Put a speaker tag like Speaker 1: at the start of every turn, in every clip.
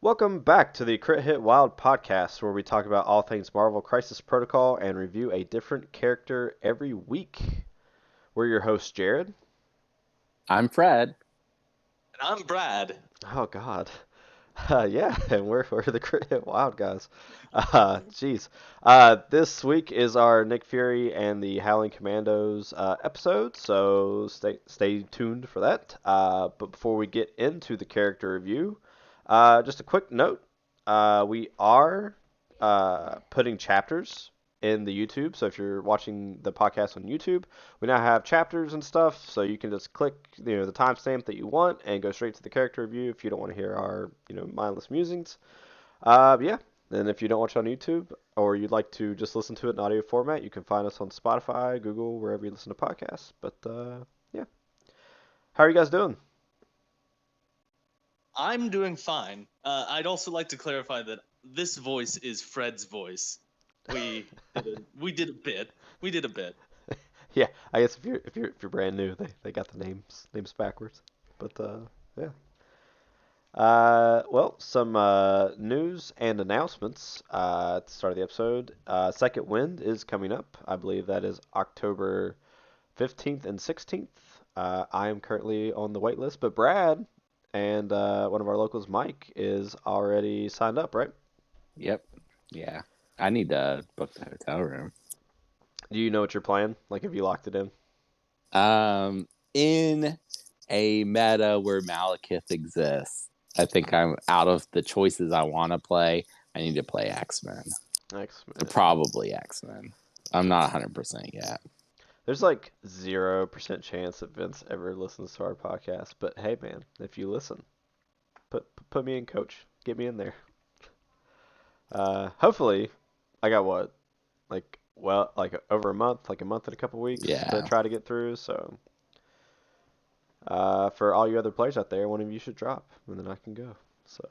Speaker 1: Welcome back to the Crit Hit Wild podcast, where we talk about all things Marvel Crisis Protocol and review a different character every week. We're your host, Jared.
Speaker 2: I'm Fred.
Speaker 3: And I'm Brad.
Speaker 1: Oh, God. Yeah, and we're the Crit Hit Wild guys. Jeez. This week is our Nick Fury and the Howling Commandos episode, so stay tuned for that. But before we get into the character review, just a quick note. We are putting chapters in the YouTube. So if you're watching the podcast on YouTube, we now have chapters and stuff. So you can just click, the timestamp that you want and go straight to the character review if you don't want to hear our, mindless musings. Yeah. And if you don't watch on YouTube or you'd like to just listen to it in audio format, you can find us on Spotify, Google, wherever you listen to podcasts. But yeah, how are you guys doing?
Speaker 3: I'm doing fine. I'd also like to clarify that this voice is Fred's voice. We did a bit. We did a bit.
Speaker 1: Yeah, I guess if you're brand new, they got the names backwards. But yeah. Well, some news and announcements at the start of the episode. Second Wind is coming up. I believe that is October 15th and 16th. I am currently on the wait list, but Brad and one of our locals, Mike, is already signed up, right?
Speaker 2: Yep. Yeah. I need to book the hotel room.
Speaker 1: Do you know what you're playing? Like, have you locked it in?
Speaker 2: In a meta where Malekith exists, I think I'm out of the choices I want to play. I need to play X-Men.
Speaker 1: X-Men.
Speaker 2: Probably X-Men. I'm not 100% yet.
Speaker 1: There's like 0% chance that Vince ever listens to our podcast, but hey, man, if you listen, put me in, coach. Get me in there. Hopefully, I got what, like over a month, like a month and a couple weeks to
Speaker 2: Yeah.
Speaker 1: try to get through. So, for all you other players out there, one of you should drop, and then I can go. So,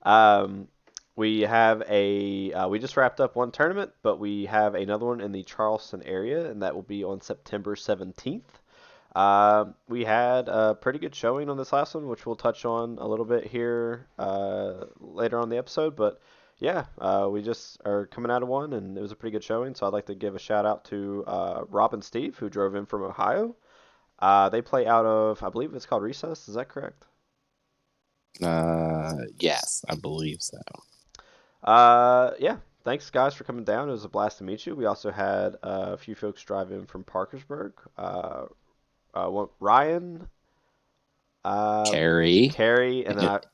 Speaker 1: um, we have we just wrapped up one tournament, but we have another one in the Charleston area, and that will be on September 17th. We had a pretty good showing on this last one, which we'll touch on a little bit here later on the episode. But yeah, we just are coming out of one, and it was a pretty good showing. So I'd like to give a shout out to Rob and Steve, who drove in from Ohio. They play out of, I believe it's called Recess. Is that correct?
Speaker 2: Yes, I believe so.
Speaker 1: Yeah. Thanks, guys, for coming down. It was a blast to meet you. We also had a few folks drive in from Parkersburg. Ryan,
Speaker 2: Carrie
Speaker 1: Carrie,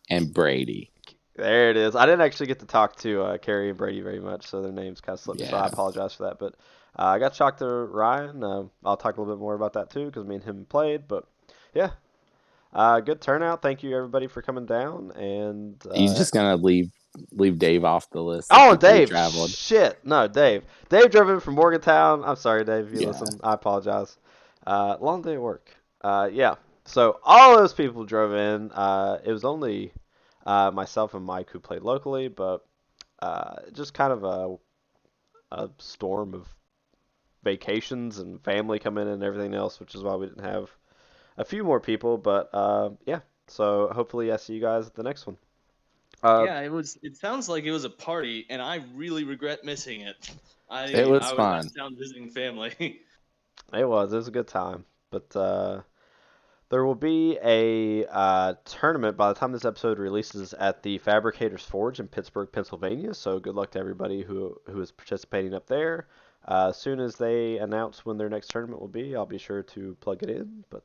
Speaker 2: and Brady.
Speaker 1: There it is. I didn't actually get to talk to Carrie and Brady very much, so their names kind of slipped me. So I
Speaker 2: Yeah.
Speaker 1: apologize for that. But I got to talk to Ryan. I'll talk a little bit more about that too, because me and him played. But yeah, good turnout. Thank you everybody for coming down. And
Speaker 2: You just gonna leave Dave off the list?
Speaker 1: oh,
Speaker 2: People who
Speaker 1: Dave!
Speaker 2: traveled.
Speaker 1: Shit, no, Dave. Dave drove in from Morgantown. I'm sorry, Dave, if you
Speaker 2: Yeah.
Speaker 1: listen. I apologize. Long day at work. Yeah. So all those people drove in. It was only myself and Mike who played locally, but just kind of a storm of vacations and family coming in and everything else, which is why we didn't have a few more people. But yeah, so hopefully I see you guys at the next one.
Speaker 3: Yeah, it sounds like it was a party, and I really regret missing it.
Speaker 2: It was
Speaker 3: I was out
Speaker 2: fun.
Speaker 3: of town visiting family.
Speaker 1: It was a good time, but there will be a tournament by the time this episode releases at the Fabricators Forge in Pittsburgh, Pennsylvania. So good luck to everybody who is participating up there. As soon as they announce when their next tournament will be, I'll be sure to plug it in. But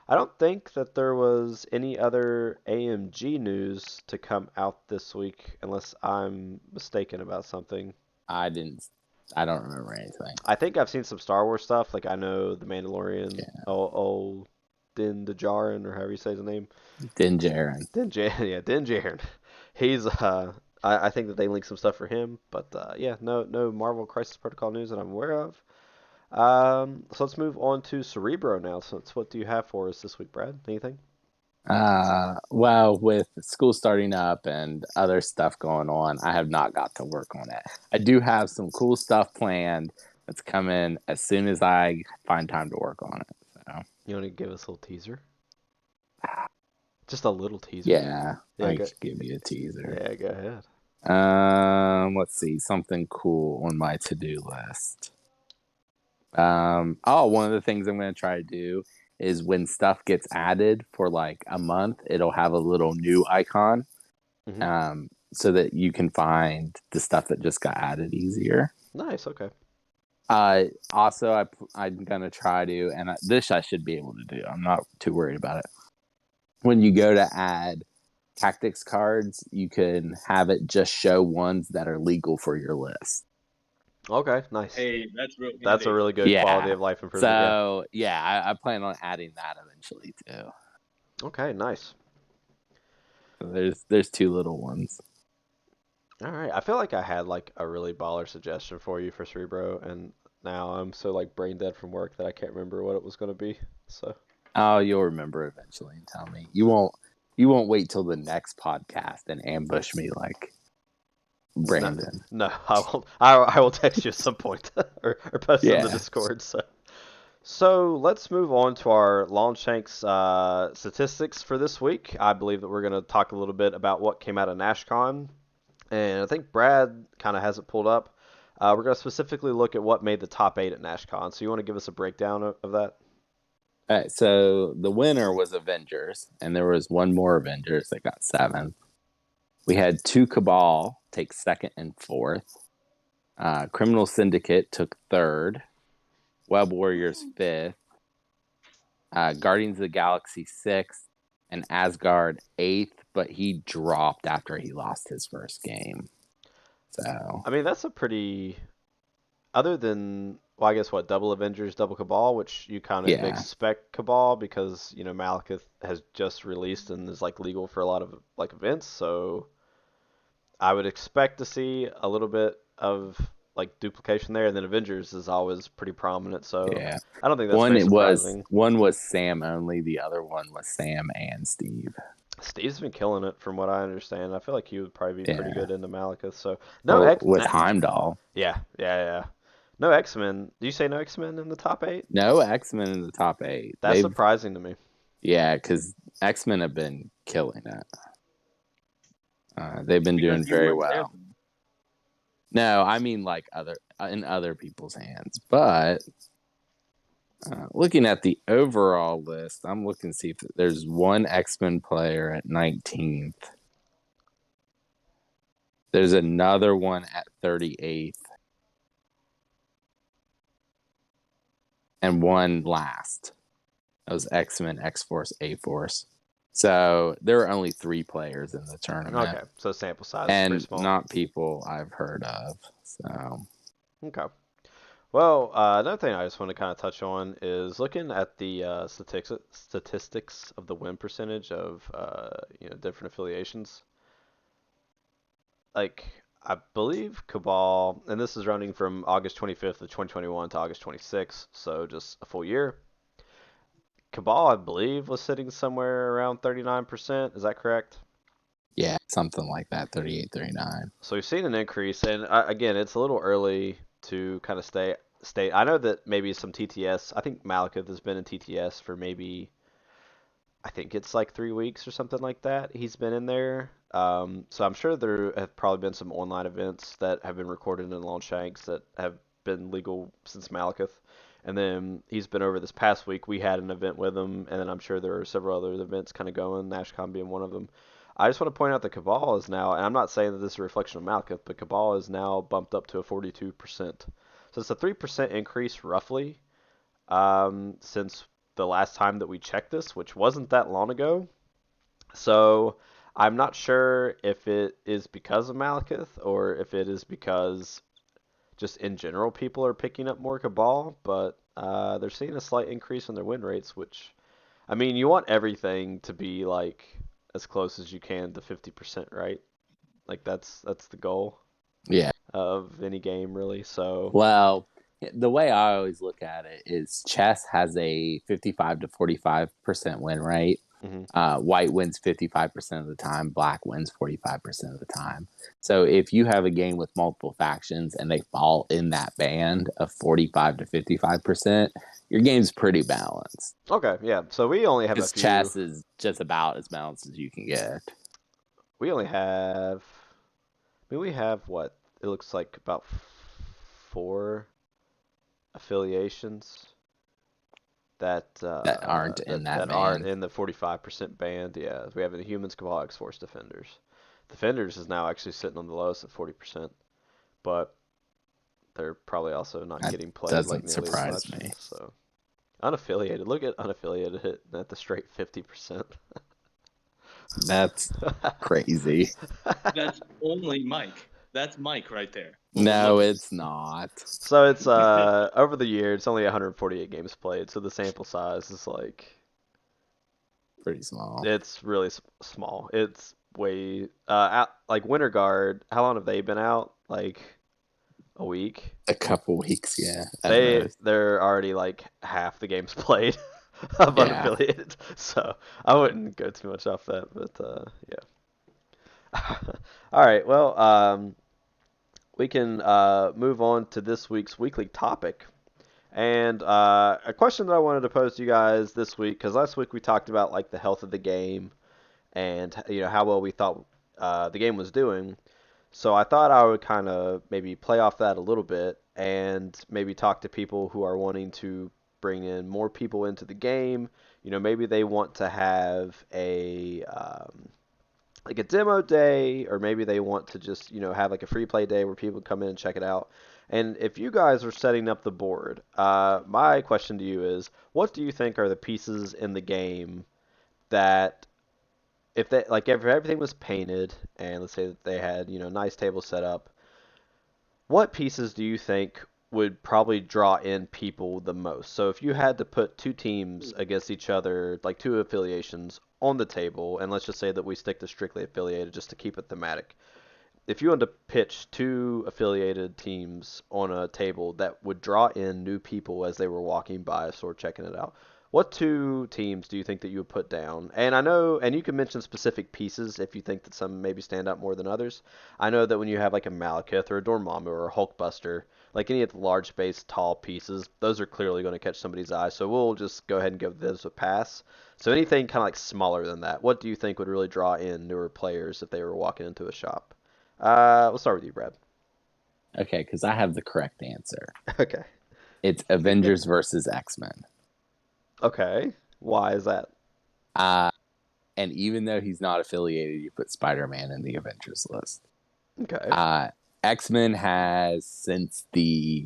Speaker 1: I don't think that there was any other AMG news to come out this week, unless I'm mistaken about something.
Speaker 2: I didn't. I don't remember anything.
Speaker 1: I think I've seen some Star Wars stuff. Like I know the Mandalorian,
Speaker 2: Yeah.
Speaker 1: old Din Djarin, or however you say his name.
Speaker 2: Din Djarin.
Speaker 1: Yeah, Din Djarin. He's I think that they linked some stuff for him, but yeah, no Marvel Crisis Protocol news that I'm aware of. So let's move on to Cerebro now. So what do you have for us this week, Brad? Anything?
Speaker 2: Well, with school starting up and other stuff going on, I have not got to work on it. I do have some cool stuff planned that's coming as soon as I find time to work on it. So
Speaker 1: You want to give us a little teaser? Just a little teaser.
Speaker 2: Yeah,
Speaker 1: Yeah,
Speaker 2: I
Speaker 1: go,
Speaker 2: could give you a teaser.
Speaker 1: yeah, go ahead.
Speaker 2: Let's see, something cool on my to-do list. One of the things I'm going to try to do is when stuff gets added for like a month, it'll have a little new icon, so that you can find the stuff that just got added easier.
Speaker 1: Nice. Okay.
Speaker 2: Also, I'm going to try to, and this I should be able to do. I'm not too worried about it. When you go to add tactics cards, you can have it just show ones that are legal for your list.
Speaker 1: Okay. Nice.
Speaker 3: Hey, that's real handy.
Speaker 1: That's a really good quality of life improvement.
Speaker 2: So I plan on adding that eventually too.
Speaker 1: Okay. Nice.
Speaker 2: So there's two little ones.
Speaker 1: All right. I feel like I had like a really baller suggestion for you for Cerebro, and now I'm so like brain dead from work that I can't remember what it was going to be. So.
Speaker 2: Oh, you'll remember eventually and tell me. You won't wait till the next podcast and ambush me like Brandon.
Speaker 1: No, I won't. I will text you at some point or post it in the Discord. So let's move on to our Longshanks statistics for this week. I believe that we're going to talk a little bit about what came out of Nashcon, and I think Brad kind of has it pulled up. We're going to specifically look at what made the top 8 at Nashcon. So you want to give us a breakdown of that?
Speaker 2: All right, so the winner was Avengers, and there was one more Avengers that got 7th. We had 2 Cabal take 2nd and 4th. Criminal Syndicate took 3rd. Web Warriors 5th. Guardians of the Galaxy 6th. And Asgard 8th, but he dropped after he lost his first game. So
Speaker 1: I mean, that's a pretty... Other than, well, I guess what, double Avengers, double Cabal, which you kind of expect Cabal because, you know, Malekith has just released and is like legal for a lot of like events, so I would expect to see a little bit of like duplication there, and then Avengers is always pretty prominent, so I don't think that's very surprising.
Speaker 2: One was Sam only, the other one was Sam and Steve.
Speaker 1: Steve's been killing it from what I understand. I feel like he would probably be pretty good into Malekith, so
Speaker 2: with Heimdall.
Speaker 1: Yeah. No X-Men. Do you say no X-Men in the top 8?
Speaker 2: No X-Men in the top 8.
Speaker 1: That's surprising to me.
Speaker 2: Yeah, because X-Men have been killing it. They've been doing very well. No, I mean like in other people's hands. But looking at the overall list, I'm looking to see if there's one X-Men player at 19th. There's another one at 38th. And one last. That was X-Men, X-Force, A-Force. So there are only 3 players in the tournament.
Speaker 1: Okay, so sample size
Speaker 2: and
Speaker 1: is pretty small.
Speaker 2: Not people I've heard of. So
Speaker 1: okay. Well, another thing I just want to kind of touch on is looking at the statistics of the win percentage of different affiliations. Like, I believe Cabal, and this is running from August 25th of 2021 to August 26th, so just a full year. Cabal, I believe, was sitting somewhere around 39%. Is that correct?
Speaker 2: Yeah, something like that, 38, 39.
Speaker 1: So we've seen an increase, and again, it's a little early to kind of stay. I know that maybe some TTS. I think Malekith has been in TTS for maybe, I think it's like 3 weeks or something like that. He's been in there. So I'm sure there have probably been some online events that have been recorded in Longshanks that have been legal since Malekith. And then he's been over this past week. We had an event with him, and then I'm sure there are several other events kind of going, Nashcon being one of them. I just want to point out that Cabal is now, and I'm not saying that this is a reflection of Malekith, but Cabal is now bumped up to a 42%. So it's a 3% increase roughly since the last time that we checked this, which wasn't that long ago. So I'm not sure if it is because of Malekith or if it is because just in general people are picking up more Cabal, but they're seeing a slight increase in their win rates, which, I mean, you want everything to be like as close as you can to 50%, right? Like that's the goal.
Speaker 2: Yeah.
Speaker 1: Of any game, really. So
Speaker 2: well, the way I always look at it is chess has a 55 to 45% win rate. Mm-hmm. White wins 55% of the time. Black wins 45% of the time. So if you have a game with multiple factions and they fall in that band of 45 to 55%, your game's pretty balanced.
Speaker 1: Okay, yeah. So we only have a
Speaker 2: Because
Speaker 1: few.
Speaker 2: chess is just about as balanced as you can get.
Speaker 1: Because chess
Speaker 2: is just about as balanced as you can get.
Speaker 1: we only have. I mean, we have what it looks like about four affiliations
Speaker 2: That aren't in that
Speaker 1: that aren't
Speaker 2: band.
Speaker 1: in the 45% band. Yeah, we have the Humans, Cabal, X-Force, Defenders. Defenders is now actually sitting on the lowest at 40%, but they're probably also not
Speaker 2: That
Speaker 1: getting played like
Speaker 2: doesn't
Speaker 1: nearly as
Speaker 2: surprise
Speaker 1: much.
Speaker 2: me.
Speaker 1: So unaffiliated, look at unaffiliated hitting at the straight 50%.
Speaker 2: That's crazy.
Speaker 3: That's only Mike. That's Mike right there.
Speaker 2: No, it's not.
Speaker 1: So it's over the year, it's only 148 games played, so the sample size is like
Speaker 2: Pretty small.
Speaker 1: it's really small. It's way out, like Winter Guard. How long have they been out? Like a week.
Speaker 2: A couple weeks, yeah. At most.
Speaker 1: They're already like half the games played of
Speaker 2: Yeah.
Speaker 1: unaffiliated, so I wouldn't go too much off that. But yeah. All right. Well, we can move on to this week's weekly topic. And a question that I wanted to pose to you guys this week, because last week we talked about like the health of the game and how well we thought the game was doing. So I thought I would kind of maybe play off that a little bit and maybe talk to people who are wanting to bring in more people into the game. Maybe they want to have a like a demo day, or maybe they want to just have like a free play day where people come in and check it out. And if you guys are setting up the board, my question to you is, what do you think are the pieces in the game that if everything was painted and let's say that they had nice table set up, what pieces do you think would probably draw in people the most? So if you had to put two teams against each other, like two affiliations on the table, and let's just say that we stick to strictly affiliated just to keep it thematic. If you wanted to pitch two affiliated teams on a table that would draw in new people as they were walking by a store checking it out, what two teams do you think that you would put down? And I know, and you can mention specific pieces if you think that some maybe stand out more than others. I know that when you have like a Malekith or a Dormammu or a Hulkbuster, like any of the large space tall pieces, those are clearly going to catch somebody's eye. So we'll just go ahead and give those a pass. So anything kind of like smaller than that, what do you think would really draw in newer players if they were walking into a shop? We'll start with you, Brad.
Speaker 2: Okay, because I have the correct answer.
Speaker 1: Okay.
Speaker 2: It's Avengers versus X-Men.
Speaker 1: Okay. Why is that?
Speaker 2: And even though he's not affiliated, you put Spider-Man in the Avengers list.
Speaker 1: Okay.
Speaker 2: X-Men has, since the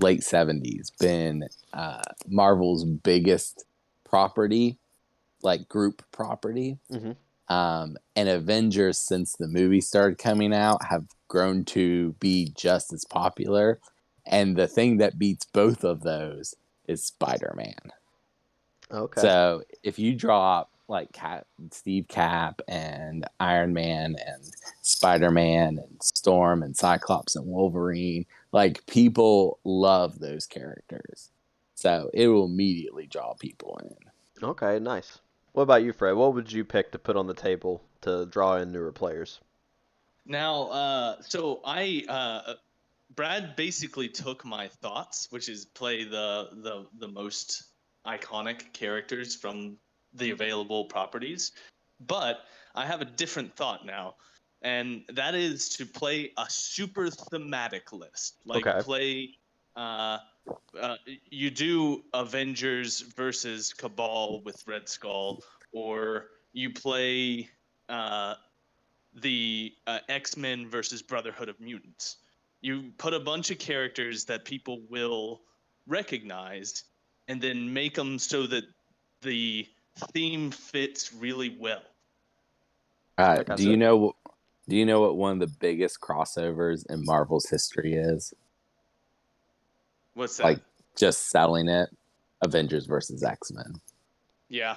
Speaker 2: late 70s, been Marvel's biggest property, like group property.
Speaker 1: Mm-hmm.
Speaker 2: And Avengers, since the movie started coming out, have grown to be just as popular. And the thing that beats both of those is Spider-Man.
Speaker 1: Okay.
Speaker 2: So if you drop like Steve Cap and Iron Man and Spider-Man and Storm and Cyclops and Wolverine, like people love those characters. So it will immediately draw people in.
Speaker 1: Okay, nice. What about you, Fred? What would you pick to put on the table to draw in newer players?
Speaker 3: Now, Brad basically took my thoughts, which is play the most iconic characters from the available properties. But I have a different thought now, and that is to play a super thematic list. Like
Speaker 1: Okay.
Speaker 3: play, you do Avengers versus Cabal with Red Skull, or you play the X-Men versus Brotherhood of Mutants. You put a bunch of characters that people will recognize, and then make them so that the theme fits really well.
Speaker 1: I
Speaker 2: Do
Speaker 1: gotcha.
Speaker 2: you know? Do you know what one of the biggest crossovers in Marvel's history is?
Speaker 3: What's that?
Speaker 2: Like just selling it, Avengers versus X-Men.
Speaker 3: Yeah.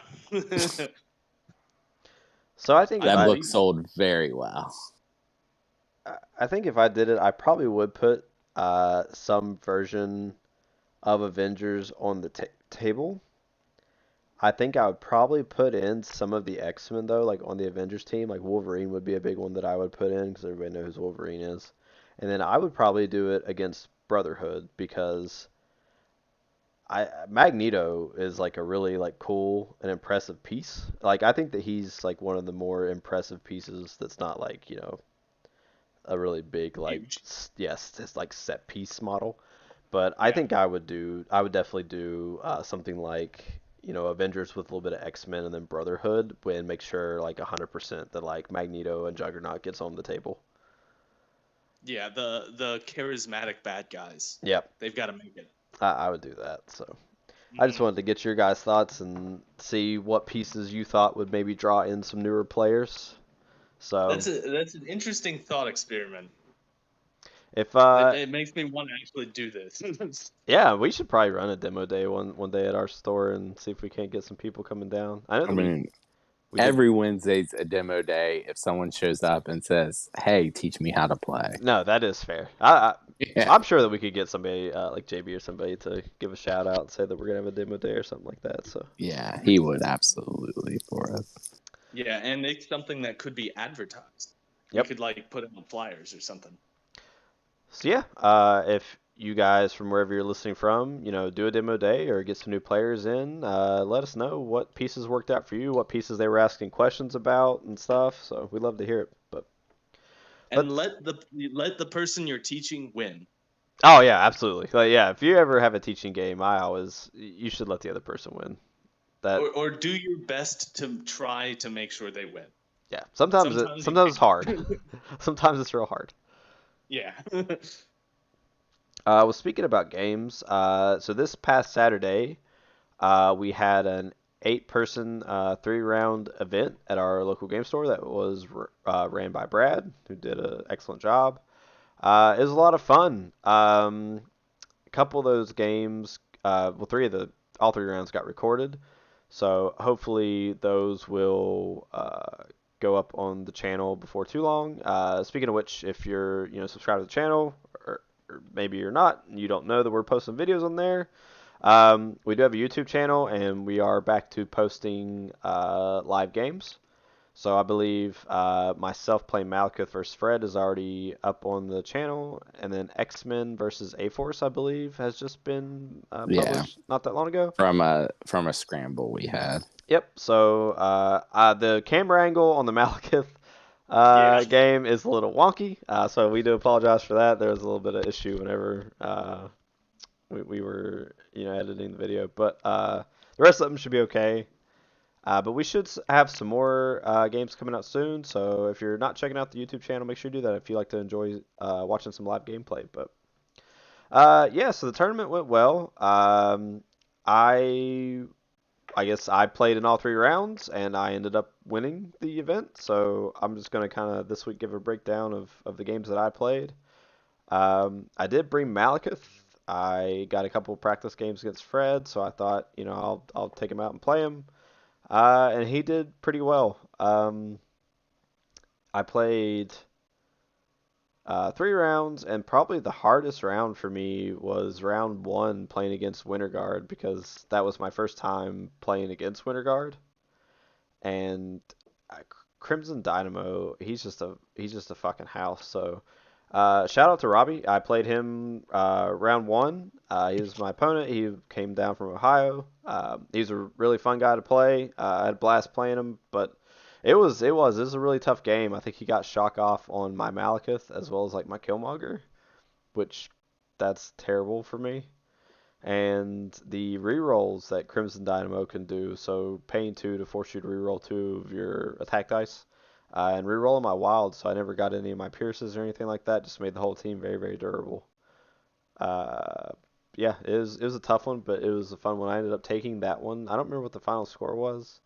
Speaker 1: So I think if
Speaker 2: That book sold very well.
Speaker 1: I think if I did it, I probably would put some version of Avengers on the table. I think I would probably put in some of the X-Men though, like on the Avengers team. Like Wolverine would be a big one that I would put in because everybody knows who Wolverine is. And then I would probably do it against Brotherhood because Magneto is like a really like cool and impressive piece. Like I think that he's like one of the more impressive pieces that's not like, a really big like
Speaker 3: Huge.
Speaker 1: yes, it's like set piece model. But I
Speaker 3: Yeah.
Speaker 1: think I would definitely do something like, Avengers with a little bit of X-Men and then Brotherhood and make sure like 100% that like Magneto and Juggernaut gets on the table.
Speaker 3: Yeah, the charismatic bad guys.
Speaker 1: Yep.
Speaker 3: They've got to make it.
Speaker 1: I would do that. So I just
Speaker 3: Hmm.
Speaker 1: wanted to get your guys' thoughts and see what pieces you thought would maybe draw in some newer players. So
Speaker 3: That's an interesting thought experiment.
Speaker 1: if
Speaker 3: It makes me want to actually do this.
Speaker 1: yeah, we should probably run a demo day one day at our store and see if we can't get some people coming down. I know
Speaker 2: I
Speaker 1: that
Speaker 2: mean,
Speaker 1: we did.
Speaker 2: every Wednesday's a demo day. If someone shows up and says, "Hey, teach me how to play,"
Speaker 1: No, that is fair.
Speaker 2: yeah,
Speaker 1: I'm sure that we could get somebody like JB or somebody to give a shout out and say that we're gonna have a demo day or something like that. So
Speaker 2: yeah, he would absolutely for us.
Speaker 3: Yeah, and it's something that could be advertised. We
Speaker 1: yep.
Speaker 3: could like put it on flyers or something.
Speaker 1: So yeah, if you guys from wherever you're listening from, do a demo day or get some new players in, let us know what pieces worked out for you, what pieces they were asking questions about and stuff. So we'd love to hear it. But
Speaker 3: And
Speaker 1: let's.
Speaker 3: let the person you're teaching win.
Speaker 1: Oh yeah, absolutely. Like, yeah, if you ever have a teaching game, you should let the other person win. That
Speaker 3: Or do your best to try to make sure they win.
Speaker 1: yeah. Sometimes
Speaker 3: Sometimes you
Speaker 1: it's hard.
Speaker 3: can't.
Speaker 1: Sometimes it's real hard.
Speaker 3: Yeah.
Speaker 1: Well, speaking about games, so this past Saturday, we had an eight-person, three-round event at our local game store that was ran by Brad, who did an excellent job. It was a lot of fun. A couple of those games, well, all three rounds got recorded, so hopefully those will go up on the channel before too long. Speaking of which, if you're subscribed to the channel, or maybe you're not, and you don't know that we're posting videos on there, we do have a YouTube channel, and we are back to posting live games. So I believe myself playing Malekith versus Fred is already up on the channel, and then X-Men versus A-Force, I believe, has just been
Speaker 2: Yeah,
Speaker 1: published not that long ago.
Speaker 2: from a scramble we had.
Speaker 1: Yep. So the camera angle on the Malekith
Speaker 3: Yeah.
Speaker 1: game is a little wonky, so we do apologize for that. There was a little bit of issue whenever we were editing the video, but the rest of them should be okay. But we should have some more games coming out soon. So if you're not checking out the YouTube channel, make sure you do that if you like to enjoy watching some live gameplay. But yeah, so the tournament went well. I I guess I played in all three rounds and I ended up winning the event. So I'm just gonna kind of this week give a breakdown of the games that I played. I did bring Malekith. I got a couple practice games against Fred, so I thought, I'll take him out and play him. And he did pretty well. I played three rounds, and probably the hardest round for me was round one playing against Winter Guard because that was my first time playing against Winter Guard. And uh, Crimson Dynamo, he's just a fucking house. So shout out to Robbie. I played him round one. He was my opponent. He came down from Ohio. He's a really fun guy to play. I had a blast playing him, but it was a really tough game. I think he got shock off on my Malekith as well as like my Killmonger, which that's terrible for me. And the rerolls that Crimson Dynamo can do, so paying two to force you to reroll two of your attack dice, and rerolling my wilds, so I never got any of my pierces or anything like that. Just made the whole team very, very durable. Uh, yeah, it was a tough one, but it was a fun one. I ended up taking that one. I don't remember what the final score was,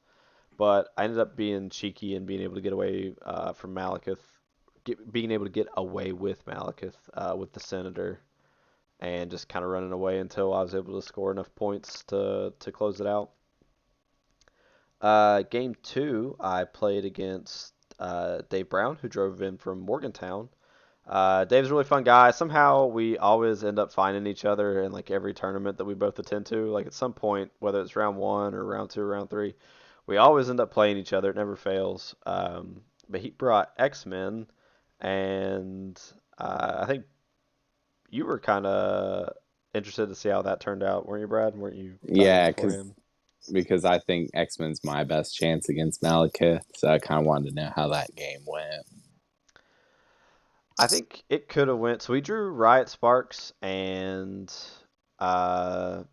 Speaker 1: but I ended up being cheeky and being able to get away from Malekith, being able to get away with Malekith with the Senator and just kind of running away until I was able to score enough points to close it out. Game two, I played against Dave Brown, who drove in from Morgantown. Dave's a really fun guy. Somehow we always end up finding each other in like every tournament that we both attend to. Like at some point, whether it's round one or round two or round three, we always end up playing each other. It never fails. But he brought X-Men, and I think you were kind of interested to see how that turned out, weren't you, Brad? Weren't you
Speaker 2: Yeah,
Speaker 1: beforehand?
Speaker 2: because I think X-Men's my best chance against Malekith, so I kind of wanted to know how that game went.
Speaker 1: I think it could have went. So we drew Riot Sparks and uh,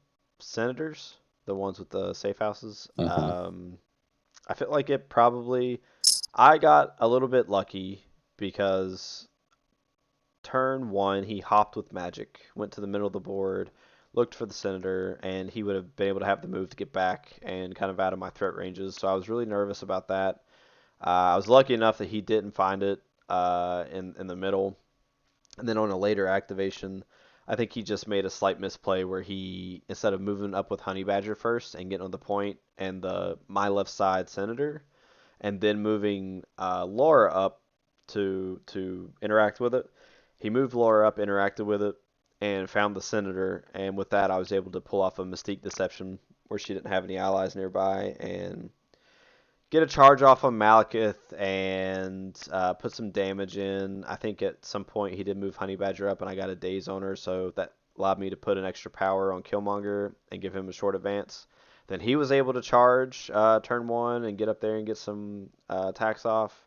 Speaker 1: Senators, the ones with the safe houses.
Speaker 2: Uh-huh.
Speaker 1: I feel like it probably. I got a little bit lucky because turn one he hopped with magic, went to the middle of the board, looked for the Senator, and he would have been able to have the move to get back and kind of out of my threat ranges. So I was really nervous about that. I was lucky enough that he didn't find it in the middle. And then on a later activation, I think he just made a slight misplay where he, instead of moving up with Honey Badger first and getting on the point and the my left side Senator, and then moving Laura up to interact with it, he moved Laura up, interacted with it, and found the Senator. And with that, I was able to pull off a Mystique Deception where she didn't have any allies nearby and get a charge off of Malekith and put some damage in. I think at some point he did move Honey Badger up, and I got a daze on her, so that allowed me to put an extra power on Killmonger and give him a short advance. Then he was able to charge turn one and get up there and get some attacks off.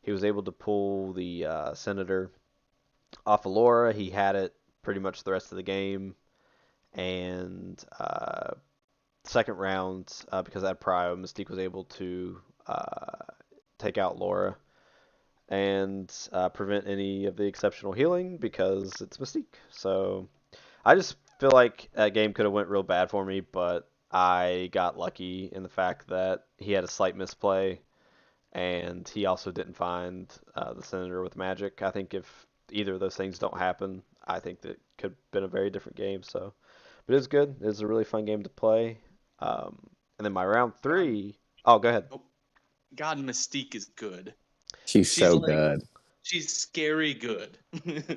Speaker 1: He was able to pull the Senator off of Laura. He had it pretty much the rest of the game, and second round, because I had Prio, Mystique was able to take out Laura and prevent any of the exceptional healing because it's Mystique. So I just feel like that game could have went real bad for me, but I got lucky in the fact that he had a slight misplay and he also didn't find the Senator with magic. I think if either of those things don't happen, I think that could have been a very different game. So, but it was good. It was a really fun game to play. And then my round
Speaker 3: God,
Speaker 1: three. Oh, go ahead.
Speaker 3: oh, God, Mystique is good.
Speaker 2: She's
Speaker 3: She's
Speaker 2: so
Speaker 3: like,
Speaker 2: good.
Speaker 3: she's scary good.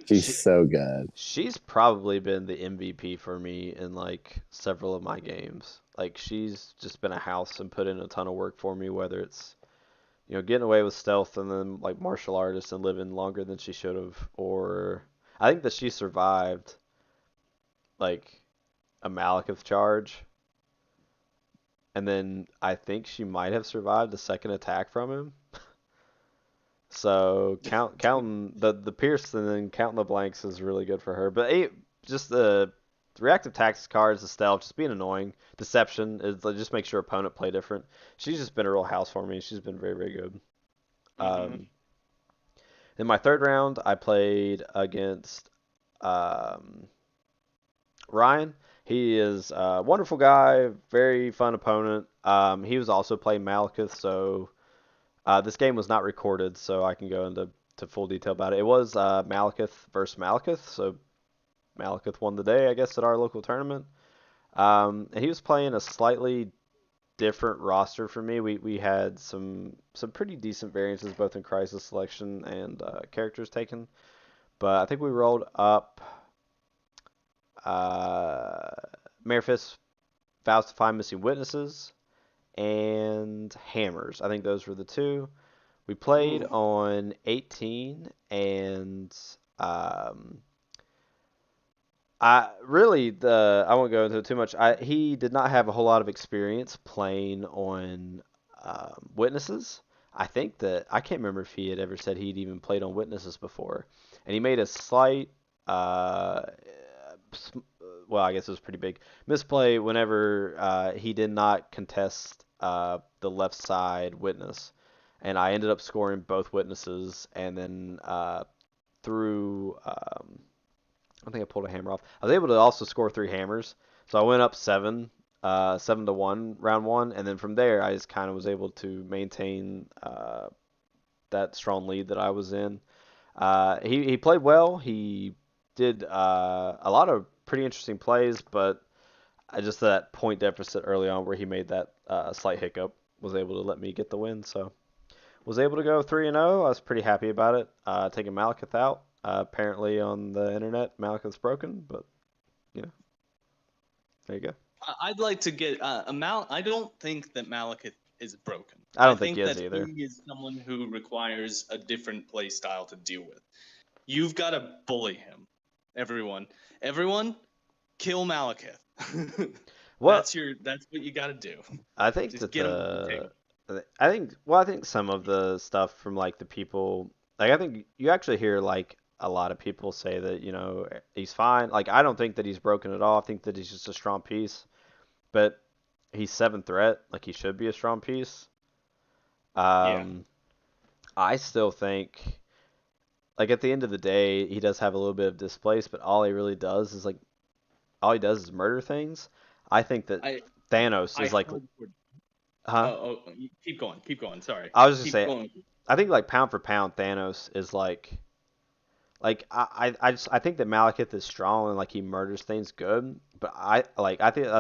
Speaker 2: She's
Speaker 1: She
Speaker 2: so good.
Speaker 1: she's probably been the MVP for me in like several of my games. Like she's just been a house and put in a ton of work for me, whether it's getting away with stealth and then like martial artists and living longer than she should have, or I think that she survived like a Malekith charge, and then I think she might have survived a second attack from him. So counting the Pierce and then counting the blanks is really good for her. But just the reactive tactics cards, the stealth, just being annoying. Deception is like, just makes your opponent play different. She's just been a real house for me. She's been very very good.
Speaker 3: hmm
Speaker 1: Um, in my third round, I played against um, Ryan. He is a wonderful guy, very fun opponent. He was also playing Malekith, so this game was not recorded, so I can go into full detail about it. It was Malekith versus Malekith, so Malekith won the day, I guess, at our local tournament. And he was playing a slightly different roster for me. We had some pretty decent variances both in crisis selection and characters taken, but I think we rolled up uh, Merfist Vows to Find Missing Witnesses and Hammers. I think those were the two. We played
Speaker 3: Ooh.
Speaker 1: on 18, and um, I won't go into it too much. He did not have a whole lot of experience playing on Witnesses. I think that I can't remember if he had ever said he'd even played on Witnesses before, and he made a slight, well, I guess it was pretty big misplay whenever he did not contest the left side Witness, and I ended up scoring both Witnesses, and then through I think I pulled a hammer off. I was able to also score 3 hammers, so I went up 7-1 round one, and then from there I just kind of was able to maintain that strong lead that I was in. He played well. He did a lot of pretty interesting plays, but I just that point deficit early on where he made that slight hiccup was able to let me get the win. So was able to go 3-0. I was pretty happy about it. Taking Malekith out. Apparently on the internet, Malekith's broken, but you know, there you go.
Speaker 3: I'd like to get I don't think that Malekith is broken.
Speaker 1: I
Speaker 3: I
Speaker 1: don't think he
Speaker 3: think
Speaker 1: is
Speaker 3: that
Speaker 1: either.
Speaker 3: he is someone who requires a different play style to deal with. You've got to bully him. Everyone, kill Malekith.
Speaker 1: Well,
Speaker 3: That's what you got to do.
Speaker 1: I think
Speaker 3: Just
Speaker 1: that
Speaker 3: get him off the table.
Speaker 1: I think some of the stuff from like the people, like I think you actually hear like a lot of people say that, you know, he's fine. Like I don't think that he's broken at all. I think that he's just a strong piece, but he's 7th threat, like he should be a strong piece.
Speaker 3: Yeah.
Speaker 1: Um, I still think like at the end of the day, he does have a little bit of displace, but all he really does is like all he does is murder things. I think that
Speaker 3: I
Speaker 1: Thanos
Speaker 3: I
Speaker 1: is like,
Speaker 3: hardcore.
Speaker 1: huh?
Speaker 3: Keep going. Keep going. Sorry.
Speaker 1: I was just
Speaker 3: Keep
Speaker 1: say,
Speaker 3: going.
Speaker 1: I think like pound for pound, Thanos is like I think that Malekith is strong and like he murders things good, but I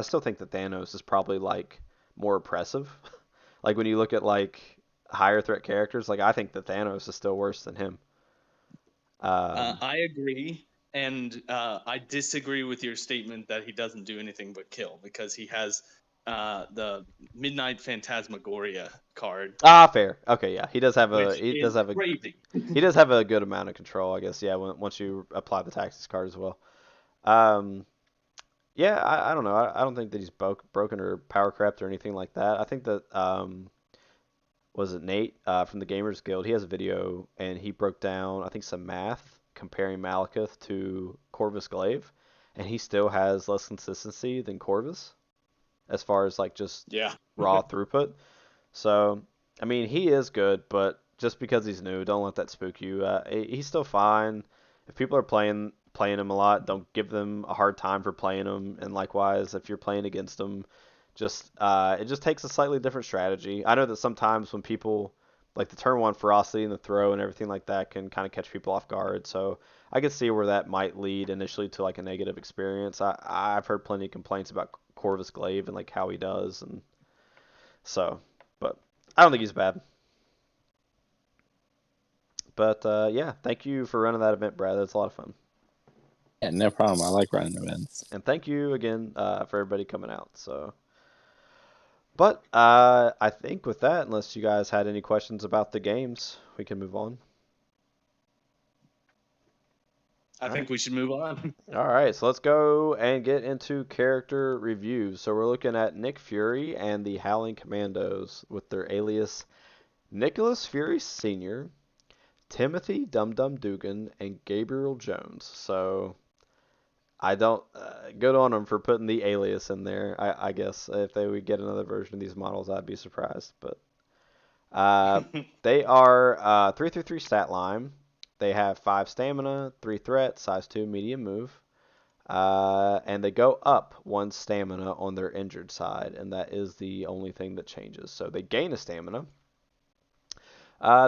Speaker 1: still think that Thanos is probably like more oppressive. Like when you look at like higher threat characters, like I think that Thanos is still worse than him. Um,
Speaker 3: I agree, and I disagree with your statement that he doesn't do anything but kill because he has the Midnight Phantasmagoria card,
Speaker 1: Fair. Okay, yeah,
Speaker 3: which is crazy.
Speaker 1: he does have a good amount of control, I guess. Yeah, once you apply the Taxes card as well. Um, yeah, I don't know. I don't think that he's broken or power crept or anything like that. I think that was it Nate from the Gamers Guild? He has a video and he broke down I think some math comparing Malekith to Corvus Glaive, and he still has less consistency than Corvus as far as like just
Speaker 3: Yeah.
Speaker 1: raw throughput. So I mean he is good, but just because he's new, don't let that spook you. He's still fine. If people are playing him a lot, don't give them a hard time for playing him. And likewise, if you're playing against him, just it just takes a slightly different strategy. I know that sometimes when people like the turn one ferocity and the throw and everything like that can kind of catch people off guard. So I can see where that might lead initially to like a negative experience. I've heard plenty of complaints about Corvus Glaive and like how he does, and so, but I don't think he's bad. But yeah, thank you for running that event, Brad. That's a lot of fun.
Speaker 2: Yeah, no problem. I like running events.
Speaker 1: And thank you again for everybody coming out. So, but I think with that, unless you guys had any questions about the games, we can move on.
Speaker 3: I
Speaker 1: All
Speaker 3: think
Speaker 1: right.
Speaker 3: we should move on.
Speaker 1: All right, so let's go and get into character reviews. So we're looking at Nick Fury and the Howling Commandos with their alias Nicholas Fury Sr., Timothy Dum Dum Dugan, and Gabriel Jones. So I don't good on them for putting the alias in there. I guess if they would get another version of these models, I'd be surprised. But uh, they are 3/3 stat line. They have 5 stamina, 3 threat, size 2 medium move. And they go up 1 stamina on their injured side, and that is the only thing that changes. So they gain a stamina.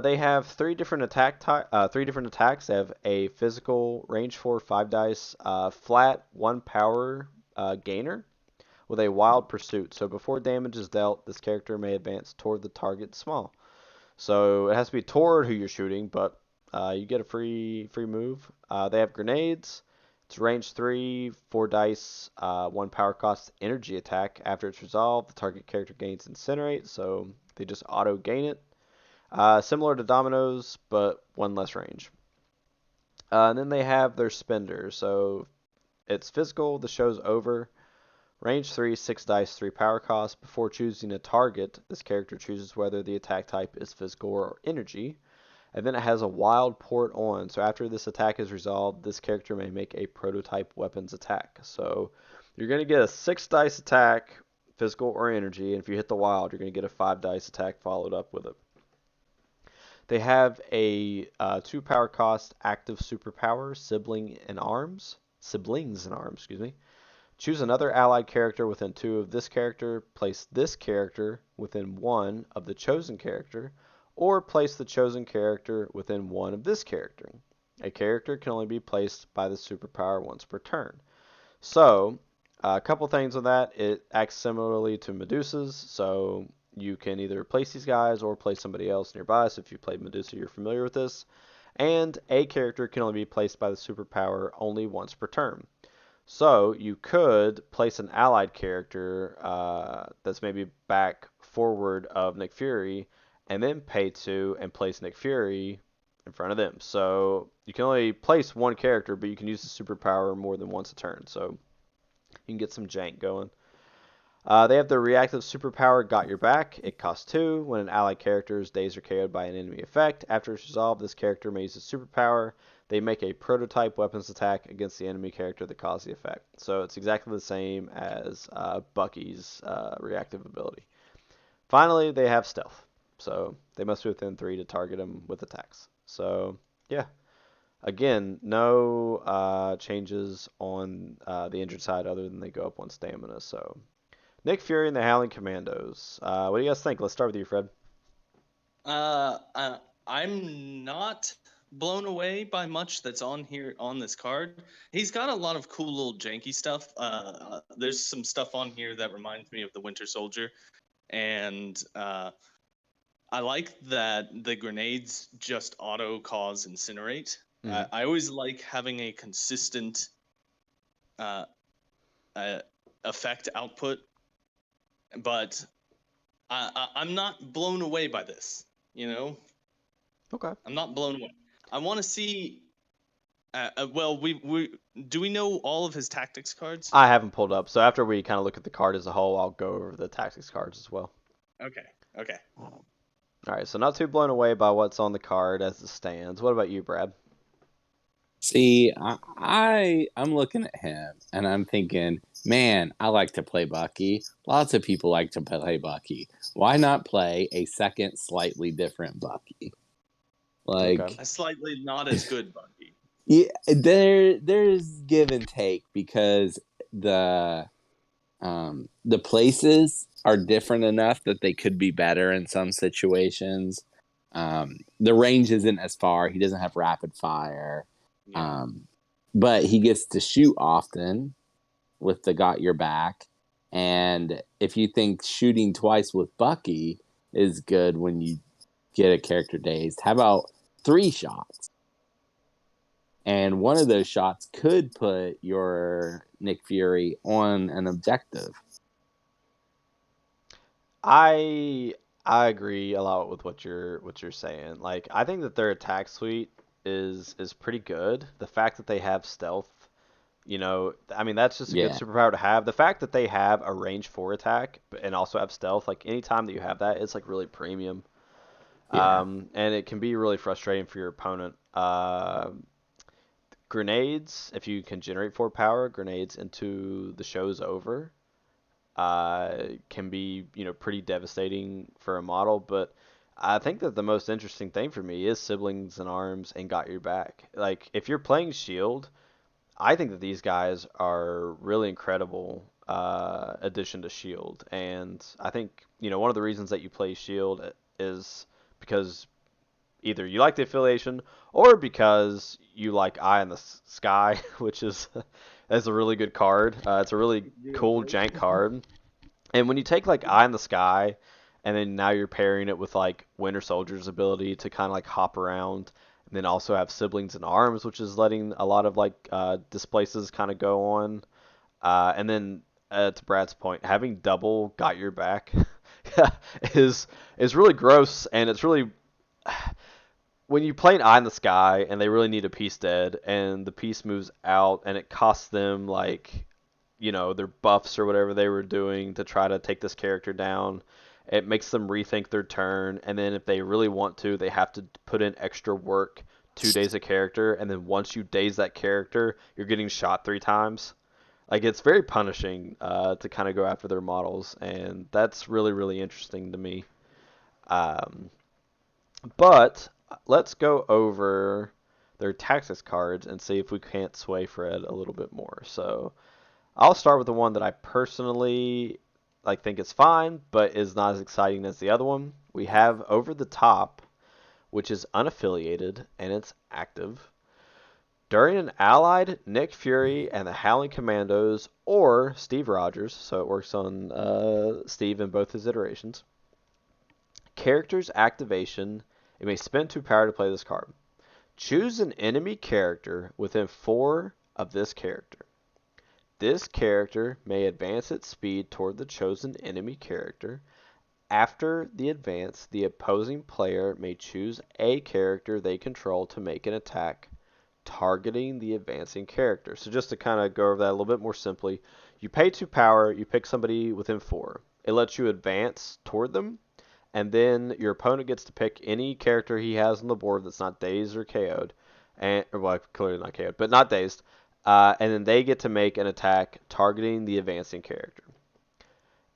Speaker 1: They have 3 different attacks. They have a physical range 4 5 dice, flat 1 power gainer with a wild pursuit. So before damage is dealt, this character may advance toward the target small. So it has to be toward who you're shooting, but you get a free move. They have grenades. It's range 3, 4 dice, 1 power cost energy attack. After it's resolved, the target character gains incinerate, so they just auto gain it. Similar to Dominoes, but 1 less range. And then they have their spender. So it's physical, the show's over. Range 3, 6 dice, 3 power cost. Before choosing a target, this character chooses whether the attack type is physical or energy. And then it has a wild port on. So after this attack is resolved, this character may make a prototype weapons attack. So you're going to get a 6 dice attack, physical or energy. And if you hit the wild, you're going to get a 5 dice attack followed up with it. They have a 2 power cost active superpower, siblings in arms, excuse me. Choose another allied character within 2 of this character, place this character within 1 of the chosen character, or place the chosen character within 1 of this character. A character can only be placed by the superpower once per turn. So, a couple things on that. It acts similarly to Medusa's, so you can either place these guys or place somebody else nearby. So if you played Medusa, you're familiar with this. And a character can only be placed by the superpower only once per turn. So you could place an allied character that's maybe back forward of Nick Fury, and then pay 2 and place Nick Fury in front of them. So you can only place 1 character, but you can use the superpower more than once a turn. So You can get some jank going. They have their reactive superpower, Got Your Back. It costs 2. When an allied character is dazed or KO'd by an enemy effect, after it's resolved, this character may use its superpower. They make a prototype weapons attack against the enemy character that caused the effect. So it's exactly the same as Bucky's reactive ability. Finally, they have stealth. So they must be within 3 to target him with attacks. So, yeah. Again, no changes on the injured side other than they go up on stamina. So, Nick Fury and the Howling Commandos. What do you guys think? Let's start with you, Fred.
Speaker 3: I'm not blown away by much that's on here on this card. He's got a lot of cool little janky stuff. There's some stuff on here that reminds me of the Winter Soldier, and I like that the grenades just auto cause incinerate. I always like having a consistent effect output, but I'm not blown away by this.
Speaker 1: Okay.
Speaker 3: I'm not blown away. I want to see. Well, we do we know all of his tactics cards?
Speaker 1: I haven't pulled up, so after we kind of look at the card as a whole, I'll go over the tactics cards as well.
Speaker 3: Okay. Okay.
Speaker 1: All right, so not too blown away by what's on the card as it stands. What about you, Brad?
Speaker 2: See, I'm looking at him and I'm thinking, man, I like to play Bucky. Lots of people like to play Bucky. Why not play a second, slightly different Bucky?
Speaker 1: Okay.
Speaker 3: A slightly not as good Bucky.
Speaker 2: Yeah, there's give and take because the places are different enough that they could be better in some situations. The range isn't as far. He doesn't have rapid fire.
Speaker 3: Yeah.
Speaker 2: But he gets to shoot often with the Got Your Back. And if you think shooting twice with Bucky is good when you get a character dazed, how about 3 shots? And one of those shots could put your Nick Fury on an objective.
Speaker 1: I agree a lot with what you're saying. Like, I think that their attack suite is pretty good. The fact that they have stealth, I mean, that's just a good
Speaker 2: Yeah.
Speaker 1: superpower to have. The fact that they have a range 4 attack and also have stealth, like anytime that you have that, it's like really premium.
Speaker 2: Yeah.
Speaker 1: And it can be really frustrating for your opponent. Grenades, if you can generate 4 power, grenades into the show's over, can be, pretty devastating for a model. But I think that the most interesting thing for me is Siblings in Arms and Got Your Back. Like, if you're playing Shield, I think that these guys are really incredible addition to Shield. And I think, one of the reasons that you play Shield is because either you like the affiliation or because you like Eye in the Sky, which is that's a really good card. It's a really cool jank card. And when you take like Eye in the Sky, and then now you're pairing it with like Winter Soldier's ability to kind of like hop around, and then also have Siblings in Arms, which is letting a lot of like displaces kind of go on. And then to Brad's point, having double Got Your Back is really gross, and it's really when you play an Eye in the Sky and they really need a piece dead, and the piece moves out, and it costs them like, their buffs or whatever they were doing to try to take this character down. It makes them rethink their turn, and then if they really want to, they have to put in extra work to daze a character, and then once you daze that character, you're getting shot 3 times. Like, it's very punishing to kind of go after their models, and that's really, really interesting to me. Um, but let's go over their tactics cards and see if we can't sway Fred a little bit more. So I'll start with the one that I personally think is fine, but is not as exciting as the other one. We have Over the Top, which is unaffiliated and it's active. During an allied, Nick Fury and the Howling Commandos, or Steve Rogers, so it works on Steve in both his iterations. Character's activation, it may spend 2 power to play this card. Choose an enemy character within 4 of this character. This character may advance its speed toward the chosen enemy character. After the advance, the opposing player may choose a character they control to make an attack targeting the advancing character. So just to kind of go over that a little bit more simply, You pay 2 power, you pick somebody within 4. It lets you advance toward them, and then your opponent gets to pick any character he has on the board that's not dazed or KO'd, well, clearly not KO'd, but not dazed, and then they get to make an attack targeting the advancing character.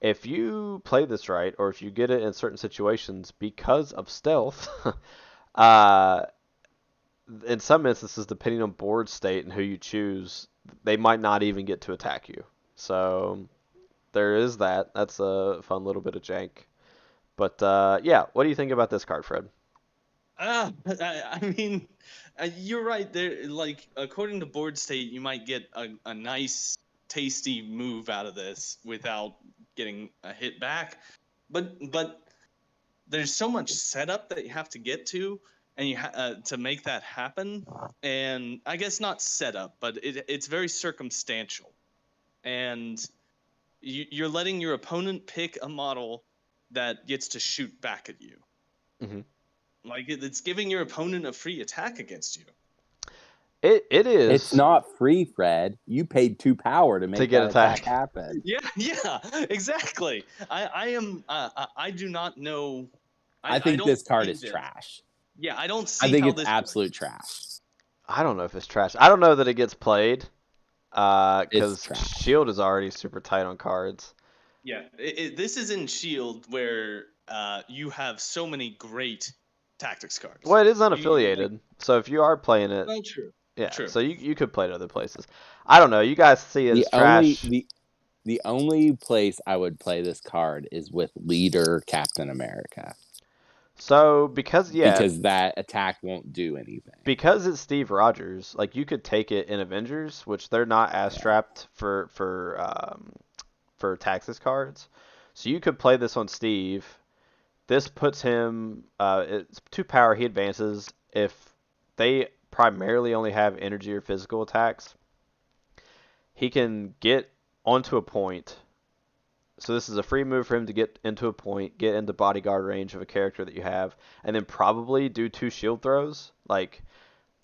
Speaker 1: If you play this right, or if you get it in certain situations because of stealth, uh, in some instances, depending on board state and who you choose, they might not even get to attack you. So there is that. That's a fun little bit of jank. But yeah, what do you think about this card, Fred?
Speaker 3: I mean, you're right. There, like according to board state, you might get a nice, tasty move out of this without getting a hit back. But there's so much setup that you have to get to, and to make that happen. And I guess not setup, but it's very circumstantial. And you're letting your opponent pick a model that gets to shoot back at you.
Speaker 1: Mm-hmm.
Speaker 3: Like it's giving your opponent a free attack against you.
Speaker 1: It is.
Speaker 2: It's not free, Fred. You paid 2 power to make
Speaker 1: get
Speaker 2: that
Speaker 1: attack.
Speaker 2: attack happen.
Speaker 3: Yeah, exactly. I do not know.
Speaker 2: I think
Speaker 3: don't
Speaker 2: this card
Speaker 3: see
Speaker 2: is
Speaker 3: this.
Speaker 2: trash.
Speaker 3: Yeah, I don't see
Speaker 2: I think
Speaker 3: how
Speaker 2: it's
Speaker 3: this
Speaker 2: absolute trash.
Speaker 1: I don't know if it's trash. I don't know that it gets played
Speaker 2: It's
Speaker 1: because
Speaker 2: trash.
Speaker 1: Shield is already super tight on cards.
Speaker 3: Yeah, this is in Shield where you have so many great tactics cards.
Speaker 1: Well, it is unaffiliated, so if you are playing it,
Speaker 3: Oh, true.
Speaker 1: yeah,
Speaker 3: True.
Speaker 1: so you could play it other places. I don't know. You guys see it as trash.
Speaker 2: The only place I would play this card is with Leader Captain America.
Speaker 1: So because
Speaker 2: that attack won't do anything.
Speaker 1: Because it's Steve Rogers, like you could take it in Avengers, which they're not as strapped for Taxes cards. So you could play this on Steve. This puts him it's 2 power. He advances if they primarily only have energy or physical attacks. He can get onto a point. So this is a free move for him to get into a point, get into bodyguard range of a character that you have, and then probably do 2 shield throws. Like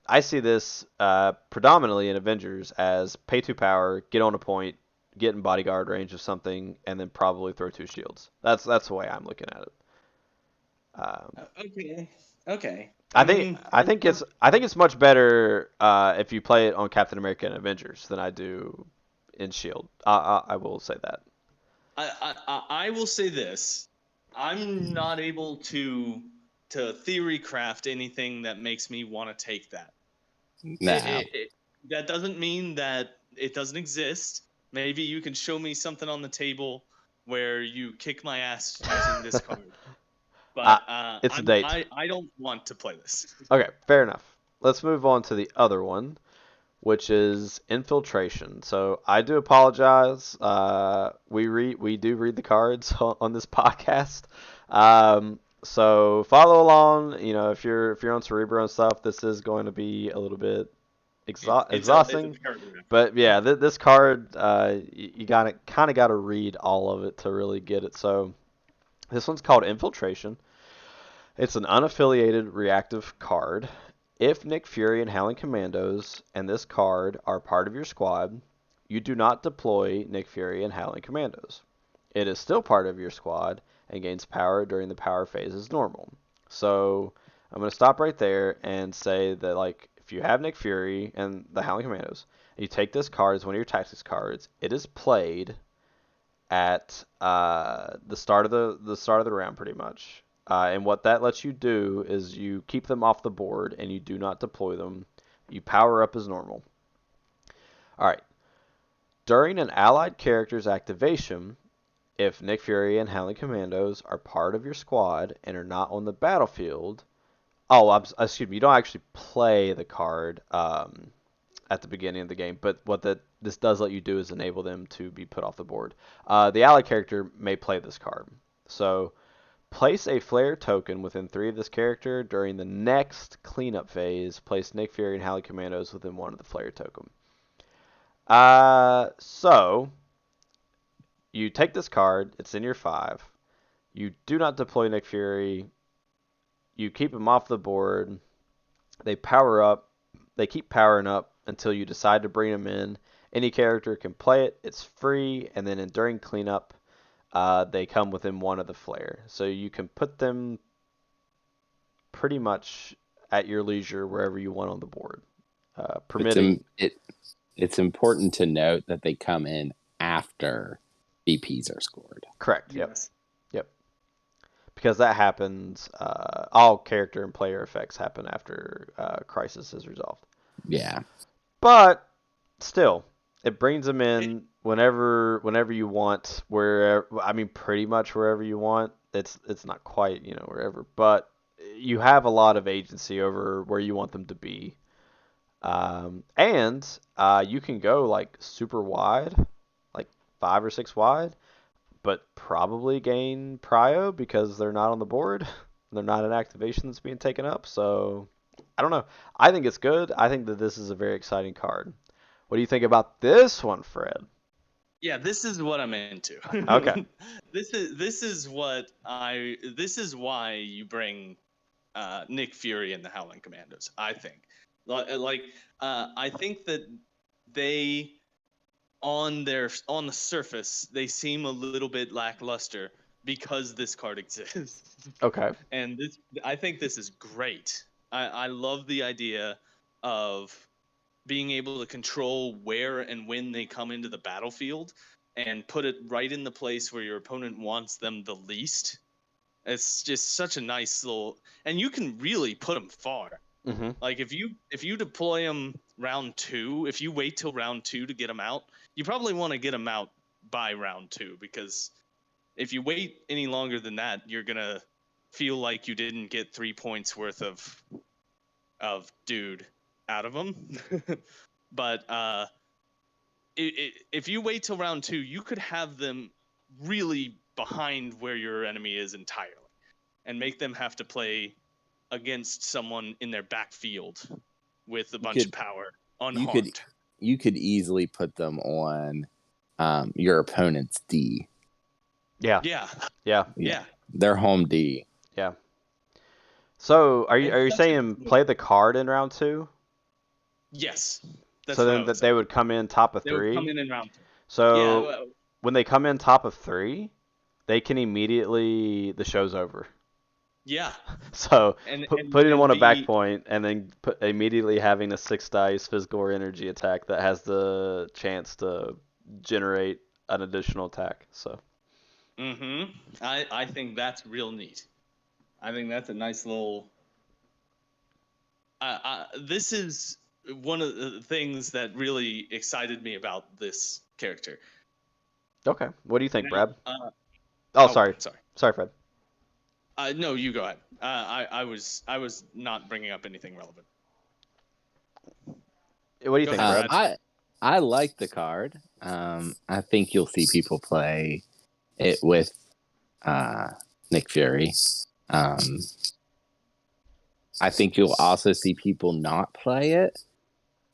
Speaker 1: I see this predominantly in Avengers as pay 2 power, get on a point, get in bodyguard range of something, and then probably throw 2 shields. That's the way I'm looking at it.
Speaker 3: Okay.
Speaker 1: I think it's much better if you play it on Captain America and Avengers than I do in Shield. I will say that.
Speaker 3: I will say this: I'm not able to theory craft anything that makes me want to take that.
Speaker 2: No.
Speaker 3: That doesn't mean that it doesn't exist. Maybe you can show me something on the table where you kick my ass using this card. But
Speaker 1: it's a date.
Speaker 3: I don't want to play this.
Speaker 1: Okay, fair enough. Let's move on to the other one, which is Infiltration. So I do apologize. We do read the cards on this podcast. So follow along. You know, if you're on Cerebro and stuff, this is going to be a little bit exhausting. But yeah, this card you kind of got to read all of it to really get it. So this one's called Infiltration. It's an unaffiliated reactive card. If Nick Fury and Howling Commandos and this card are part of your squad, you do not deploy Nick Fury and Howling Commandos. It is still part of your squad and gains power during the power phase as normal. So I'm going to stop right there and say that, like, if you have Nick Fury and the Howling Commandos, and you take this card as one of your tactics cards, it is played at the start of the round, pretty much. And what that lets you do is you keep them off the board and you do not deploy them. You power up as normal. Alright. During an allied character's activation, if Nick Fury and Howling Commandos are part of your squad and are not on the battlefield, excuse me, you don't actually play the card at the beginning of the game, but what this does let you do is enable them to be put off the board. The allied character may play this card. So place a flare token within 3 of this character. During the next cleanup phase, place Nick Fury and Howling Commandos within 1 of the flare token. So you take this card, it's in your 5. You do not deploy Nick Fury. You keep him off the board. They power up. They keep powering up until you decide to bring them in, Any character can play it. It's free, and then during cleanup, they come within 1 of the flare. So you can put them pretty much at your leisure wherever you want on the board, permitting.
Speaker 2: It's important to note that they come in after VPs are scored.
Speaker 1: Correct. Yep.
Speaker 3: Yes.
Speaker 1: Yep. Because that happens. All character and player effects happen after Crisis is resolved.
Speaker 2: Yeah.
Speaker 1: But still, it brings them in whenever you want, wherever. I mean, pretty much wherever you want. It's not quite wherever, but you have a lot of agency over where you want them to be. And you can go like super wide, like 5 or 6 wide, but probably gain prio because they're not on the board. They're not an activation that's being taken up. So I don't know. I think it's good. I think that this is a very exciting card. What do you think about this one, Fred?
Speaker 3: Yeah, this is what I'm into.
Speaker 1: Okay.
Speaker 3: This is why you bring Nick Fury and the Howling Commandos. I think, I think that they on the surface they seem a little bit lackluster because this card exists.
Speaker 1: Okay.
Speaker 3: And I think this is great. I love the idea of being able to control where and when they come into the battlefield and put it right in the place where your opponent wants them the least. It's just such a nice little, and you can really put them far.
Speaker 1: Mm-hmm.
Speaker 3: Like if you deploy them round 2, if you wait till round 2 to get them out, you probably want to get them out by round 2, because if you wait any longer than that, you're gonna feel like you didn't get 3 points worth of dude out of them. But if you wait till round 2, you could have them really behind where your enemy is entirely, and make them have to play against someone in their backfield with a bunch of power, unharmed.
Speaker 2: You could easily put them on your opponent's D.
Speaker 1: Yeah.
Speaker 3: Yeah.
Speaker 1: Yeah.
Speaker 3: Yeah.
Speaker 2: Their home D.
Speaker 1: Yeah. So are you
Speaker 3: It's such a
Speaker 1: saying
Speaker 3: good
Speaker 1: play the card in round 2?
Speaker 3: Yes. That's
Speaker 1: So
Speaker 3: what I
Speaker 1: then
Speaker 3: would
Speaker 1: that
Speaker 3: say.
Speaker 1: they would come in top of
Speaker 3: They would come
Speaker 1: 3?
Speaker 3: in round 2. Yeah.
Speaker 1: So
Speaker 3: Well,
Speaker 1: when they come in top of 3, they can immediately, the show's over.
Speaker 3: yeah.
Speaker 1: So
Speaker 3: And
Speaker 1: putting them on a back
Speaker 3: be
Speaker 1: point and then immediately having a 6 dice physical or energy attack that has the chance to generate an additional attack. So
Speaker 3: I think that's real neat. I think that's a nice little. This is one of the things that really excited me about this character.
Speaker 1: okay, what do you think,
Speaker 3: Now,
Speaker 1: Brad? Oh,
Speaker 3: oh,
Speaker 1: sorry,
Speaker 3: sorry.
Speaker 1: Fred.
Speaker 3: No, you go ahead. I was not bringing up anything relevant.
Speaker 1: What do you
Speaker 3: Go
Speaker 1: think,
Speaker 3: ahead,
Speaker 1: Brad?
Speaker 2: I like the card. I think you'll see people play it with Nick Fury. I think you'll also see people not play it,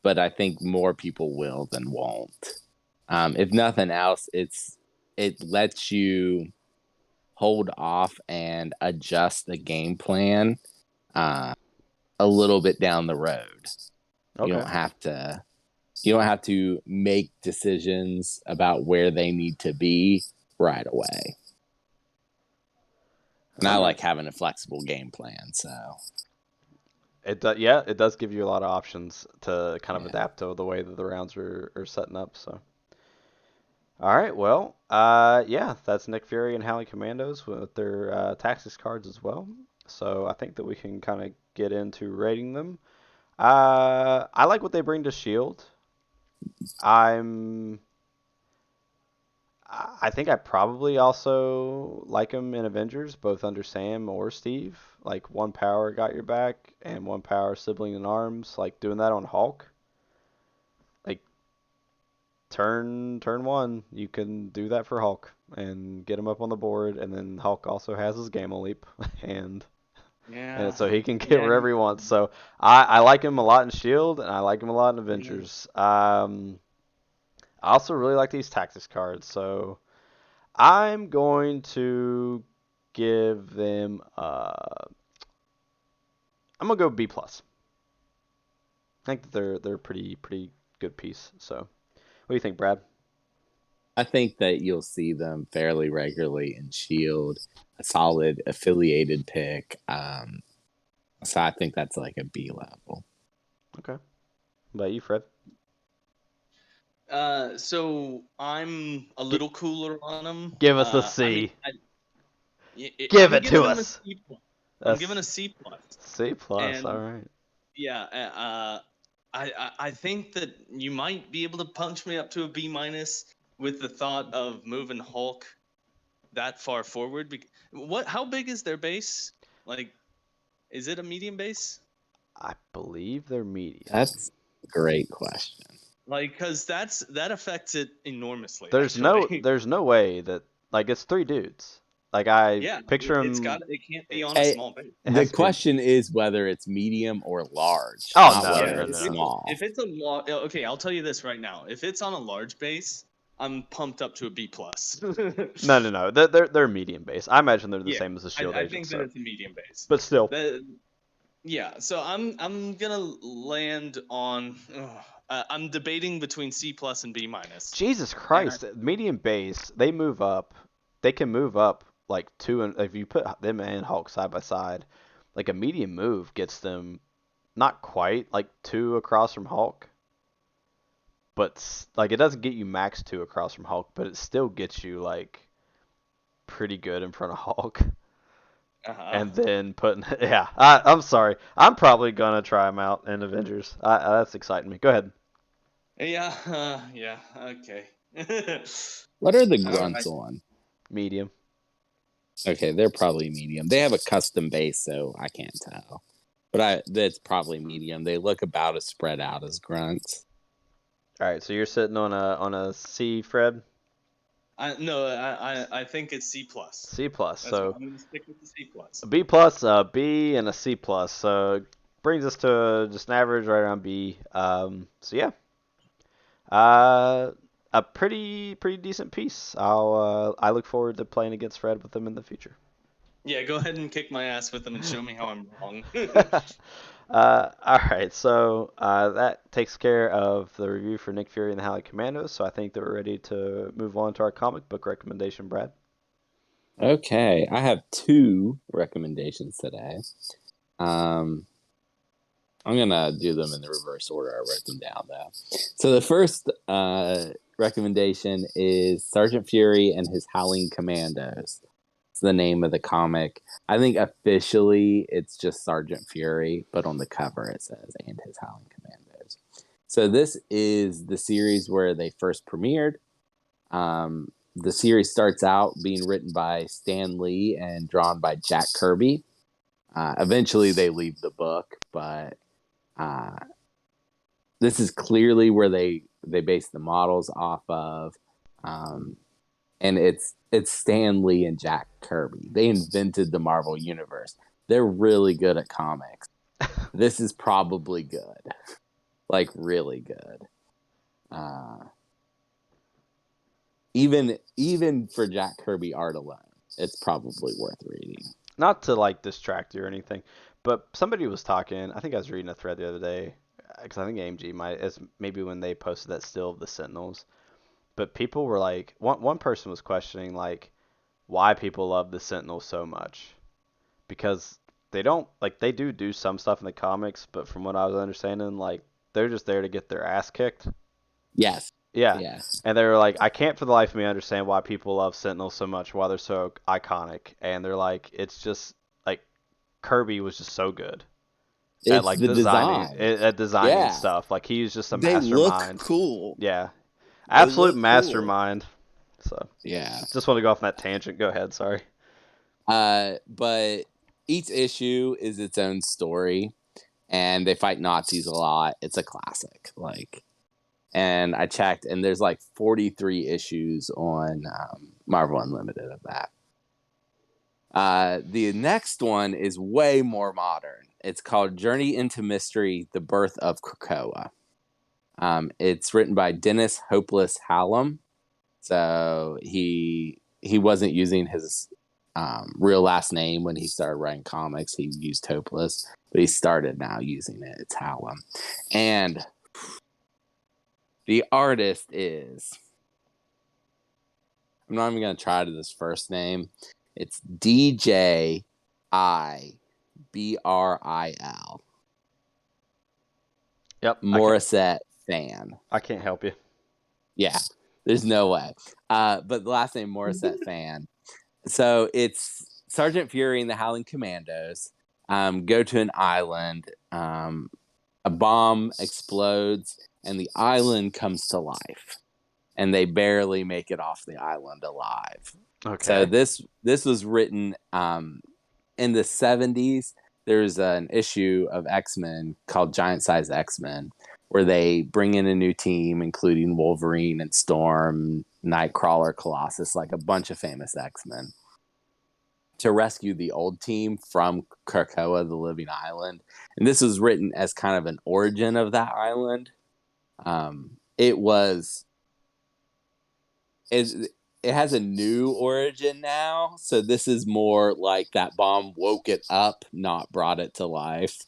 Speaker 2: but I think more people will than won't. If nothing else, it lets you hold off and adjust the game plan a little bit down the road.
Speaker 1: Okay.
Speaker 2: You don't have to make decisions about where they need to be right away. And I like having a flexible game plan, so
Speaker 1: It does give you a lot of options to kind of adapt to the way that the rounds are setting up. So, all right, well, yeah, that's Nick Fury and Howling Commandos with their Tactics cards as well. So I think that we can kind of get into rating them. I like what they bring to Shield. I think I probably also like them in Avengers, both under Sam or Steve. Like 1 power got your back and 1 power sibling in arms. Like doing that on Hulk. Like turn 1, you can do that for Hulk and get him up on the board, and then Hulk also has his Gamma Leap and so he can get wherever he wants. So I like him a lot in Shield, and I like him a lot in Avengers. I also really like these Tactics cards, so I'm going to give them. I'm gonna go B+. I think that they're a pretty good piece. So, What do you think, Brad?
Speaker 2: I think that you'll see them fairly regularly in Shield, a solid affiliated pick. So I think that's like a B level.
Speaker 1: Okay. What about you, Fred?
Speaker 3: So I'm a little cooler on them.
Speaker 1: Give us a
Speaker 3: I mean,
Speaker 1: C. Give
Speaker 3: I'm
Speaker 1: it to
Speaker 3: giving them a
Speaker 1: us.
Speaker 3: C plus. I'm
Speaker 1: That's
Speaker 3: giving a C plus.
Speaker 1: C plus.
Speaker 3: And
Speaker 1: All right.
Speaker 3: yeah, I think that you might be able to punch me up to a B minus with the thought of moving Hulk that far forward. How big is their base? Like, is it a medium base?
Speaker 1: I believe they're medium.
Speaker 2: That's a great question.
Speaker 3: Like, because that affects it enormously.
Speaker 1: There's
Speaker 3: actually.
Speaker 1: no way that like it's 3 dudes. Like
Speaker 3: Yeah,
Speaker 1: picture
Speaker 3: it's
Speaker 1: them.
Speaker 3: it can't be on a
Speaker 2: Hey,
Speaker 3: small base.
Speaker 1: It
Speaker 2: the
Speaker 1: has to be.
Speaker 2: question is whether it's medium or large,
Speaker 1: Oh,
Speaker 2: not
Speaker 1: no,
Speaker 2: whether
Speaker 1: no,
Speaker 2: it's
Speaker 1: no.
Speaker 2: small.
Speaker 3: If it's a okay, I'll tell you this right now. If it's on a large base, I'm pumped up to a B plus.
Speaker 1: No. They're medium base. I imagine they're the
Speaker 3: Yeah,
Speaker 1: same as the Shield
Speaker 3: I
Speaker 1: agent.
Speaker 3: think that it's a medium base.
Speaker 1: But still,
Speaker 3: Yeah, so I'm gonna land on. I'm debating between C plus and B minus.
Speaker 1: Jesus Christ, medium base. They move up. They can move up like 2, and if you put them and Hulk side by side, like a medium move gets them not quite like 2 across from Hulk, but like it doesn't get you max 2 across from Hulk, but it still gets you like pretty good in front of Hulk. And then putting yeah, I'm sorry, I'm probably gonna try them out in Avengers. That's exciting me. Go ahead.
Speaker 3: Yeah, okay.
Speaker 2: What are the
Speaker 3: All
Speaker 2: grunts
Speaker 3: right.
Speaker 2: on?
Speaker 1: Medium.
Speaker 2: Okay, they're probably medium. They have a custom base, so I can't tell. But that's probably medium. They look about as spread out as grunts.
Speaker 1: All right, so you're sitting on a C, Fred.
Speaker 3: I think it's C plus.
Speaker 1: C plus.
Speaker 3: That's
Speaker 1: So
Speaker 3: why I'm gonna stick with the C plus.
Speaker 1: a B plus, a B, and a C plus. So it brings us to just an average right around B. So yeah, a pretty decent piece. I look forward to playing against Fred with them in the future.
Speaker 3: Yeah, go ahead and kick my ass with them and show me how I'm wrong.
Speaker 1: All right, so that takes care of the review for Nick Fury and the Howling Commandos. So I think that we're ready to move on to our comic book recommendation, Brad.
Speaker 2: Okay, I have 2 recommendations today. I'm gonna do them in the reverse order I wrote them down, though. So the first recommendation is Sergeant Fury and his Howling Commandos. It's the name of the comic. I think officially it's just Sergeant Fury, but on the cover it says "and his Howling Commandos." So this is the series where they first premiered. The series starts out being written by Stan Lee and drawn by Jack Kirby. Eventually they leave the book, but this is clearly where they base the models off of. And it's Stan Lee and Jack Kirby. They invented the Marvel Universe. They're really good at comics. This is probably good. Like, really good. Even for Jack Kirby art alone, it's probably worth reading.
Speaker 1: Not to like distract you or anything, but somebody was talking. I think I was reading a thread the other day because I think AMG might is maybe when they posted that still of the Sentinels. But people were like, one person was questioning like why people love the Sentinels so much because they don't like they do some stuff in the comics, but from what I was understanding, like they're just there to get their ass kicked.
Speaker 2: Yes.
Speaker 1: Yeah.
Speaker 2: Yes.
Speaker 1: And they were like, I can't for the life of me understand why people love Sentinels so much, why they're so iconic. And they're like, it's just like Kirby was just so good at
Speaker 2: It's
Speaker 1: like
Speaker 2: the design.
Speaker 1: at designing
Speaker 2: Yeah.
Speaker 1: stuff. Like he was just a
Speaker 2: They look
Speaker 1: mastermind.
Speaker 2: cool.
Speaker 1: Yeah.
Speaker 2: They
Speaker 1: Absolute
Speaker 2: look
Speaker 1: mastermind.
Speaker 2: Cool.
Speaker 1: So
Speaker 2: yeah.
Speaker 1: just want to go off on that tangent. Go ahead, sorry.
Speaker 2: But each issue is its own story, and they fight Nazis a lot. It's a classic. And I checked, and there's like 43 issues on Marvel Unlimited of that. The next one is way more modern. It's called Journey into Mystery: The Birth of Krakoa. It's written by Dennis Hopeless Hallam. So he wasn't using his real last name when he started writing comics. He used Hopeless, but he started now using it. It's Hallam. And The artist is... I'm not even going to try to this first name. It's DJIBRIL.
Speaker 1: Yep.
Speaker 2: Morissette fan.
Speaker 1: I can't help you.
Speaker 2: Yeah, there's no way. But the last name, Morissette fan. So it's Sergeant Fury and the Howling Commandos go to an island. A bomb explodes and the island comes to life. And they barely make it off the island alive.
Speaker 1: Okay.
Speaker 2: So this was written in the 70s. There's an issue of X-Men called Giant Size X-Men, where they bring in a new team, including Wolverine and Storm, Nightcrawler, Colossus, like a bunch of famous X-Men, to rescue the old team from Krakoa, the living island. And this was written as kind of an origin of that island. It has a new origin now, so this is more like that bomb woke it up, not brought it to life.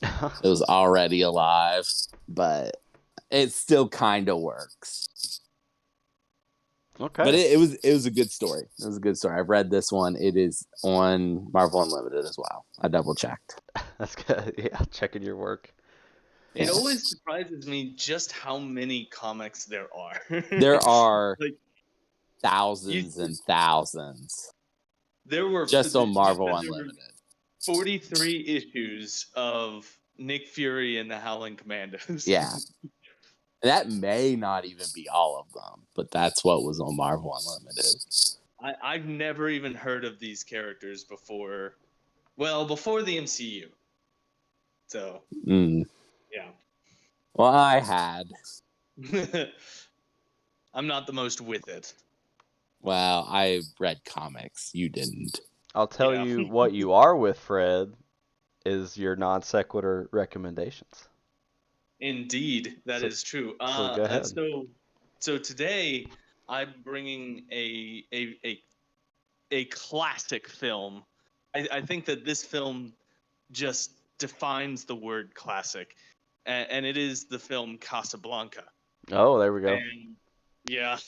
Speaker 2: It was already alive, but it still kind of works.
Speaker 1: Okay.
Speaker 2: But it was a good story. It was a good story. I've read this one. It is on Marvel Unlimited as well. I double checked.
Speaker 1: That's good. Yeah, checking your work.
Speaker 3: It always surprises me just how many comics there are.
Speaker 2: There are
Speaker 3: like
Speaker 2: thousands and thousands.
Speaker 3: There were
Speaker 2: just on Marvel Unlimited.
Speaker 3: 43 issues of Nick Fury and the Howling Commandos.
Speaker 2: Yeah. That may not even be all of them, but that's what was on Marvel Unlimited.
Speaker 3: I've never even heard of these characters before. Well, before the MCU. So, yeah.
Speaker 2: Well, I had.
Speaker 3: I'm not the most with it.
Speaker 2: Well, I read comics. You didn't.
Speaker 1: I'll tell you what you are with, Fred, is your non-sequitur recommendations.
Speaker 3: Indeed, that is true.
Speaker 1: So go ahead.
Speaker 3: So today I'm bringing a classic film. I think that this film just defines the word classic, and it is the film Casablanca.
Speaker 1: Oh, there we go.
Speaker 3: And yeah,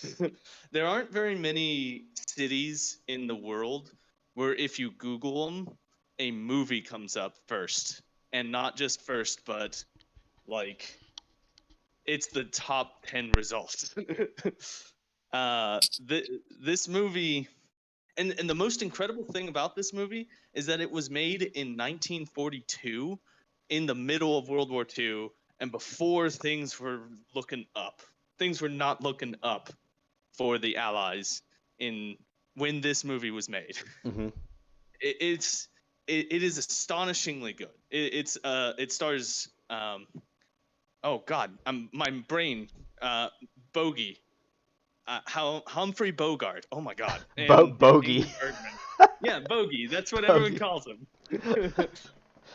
Speaker 3: there aren't very many cities in the world where if you Google them, a movie comes up first, and not just first, but like it's the top 10 results. This movie, and the most incredible thing about this movie is that it was made in 1942, in the middle of World War II, and before things were looking up. Things were not looking up for the Allies when this movie was made.
Speaker 1: Mm-hmm.
Speaker 3: It is astonishingly good. It stars oh God, my brain Bogey. Humphrey Bogart. Oh my God.
Speaker 1: Bogey.
Speaker 3: Yeah, Bogey. That's what everyone calls him.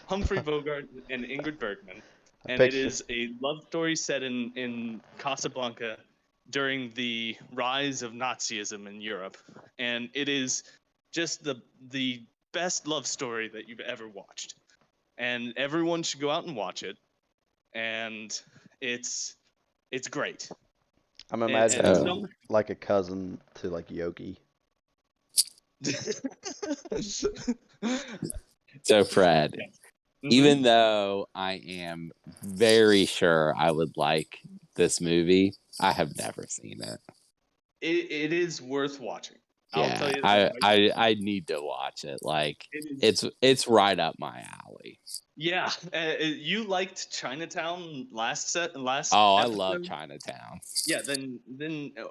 Speaker 3: Humphrey Bogart and Ingrid Bergman. And it is a love story set in Casablanca during the rise of Nazism in Europe. And it is just the best love story that you've ever watched. And everyone should go out and watch it. And it's great.
Speaker 1: I'm imagining like a cousin to like Yogi.
Speaker 2: So Fred, even though I am very sure I would like this movie, I have never seen it.
Speaker 3: It is worth watching.
Speaker 2: Yeah, I'll tell you that. I need to watch it. Like it's right up my alley.
Speaker 3: Yeah, you liked Chinatown last.
Speaker 2: Oh,
Speaker 3: episode?
Speaker 2: I love Chinatown.
Speaker 3: Yeah, then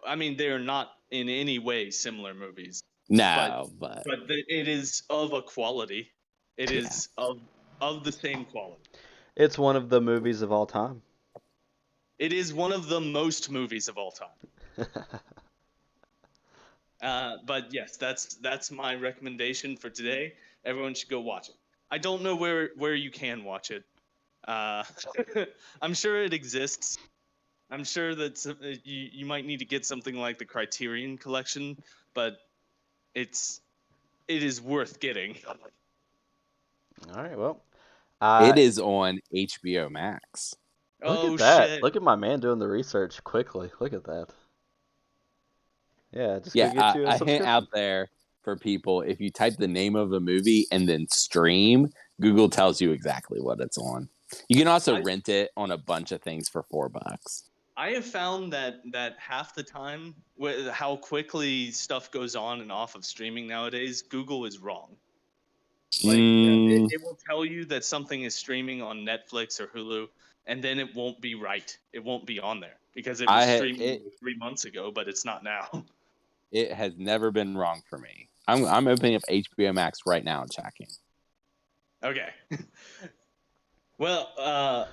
Speaker 3: I mean they're not in any way similar movies.
Speaker 2: No,
Speaker 3: but it is of a quality. It is of the same quality.
Speaker 1: It's one of the movies of all time.
Speaker 3: It is one of the most movies of all time. But yes, that's my recommendation for today. Everyone should go watch it. I don't know where you can watch it. I'm sure it exists. I'm sure that you might need to get something like the Criterion Collection, but it is worth getting.
Speaker 1: All right, well,
Speaker 2: it is on HBO Max.
Speaker 1: Look
Speaker 3: Oh
Speaker 1: at that.
Speaker 3: shit.
Speaker 1: Look at my man doing the research quickly. Look at that. Yeah, just go
Speaker 2: Yeah,
Speaker 1: get you a
Speaker 2: a hint out
Speaker 1: subscription.
Speaker 2: there for people: if you type the name of a movie and then stream, Google tells you exactly what it's on. You can also
Speaker 3: I
Speaker 2: rent it on a bunch of things for $4.
Speaker 3: I have found that half the time, with how quickly stuff goes on and off of streaming nowadays, Google is wrong. Like
Speaker 2: Mm,
Speaker 3: it will tell you that something is streaming on Netflix or Hulu, and then it won't be right. It won't be on there because it was streaming
Speaker 2: it
Speaker 3: 3 months ago, but it's not now.
Speaker 2: it has never been wrong for me. I'm opening up HBO Max right now and checking.
Speaker 3: Okay. Well,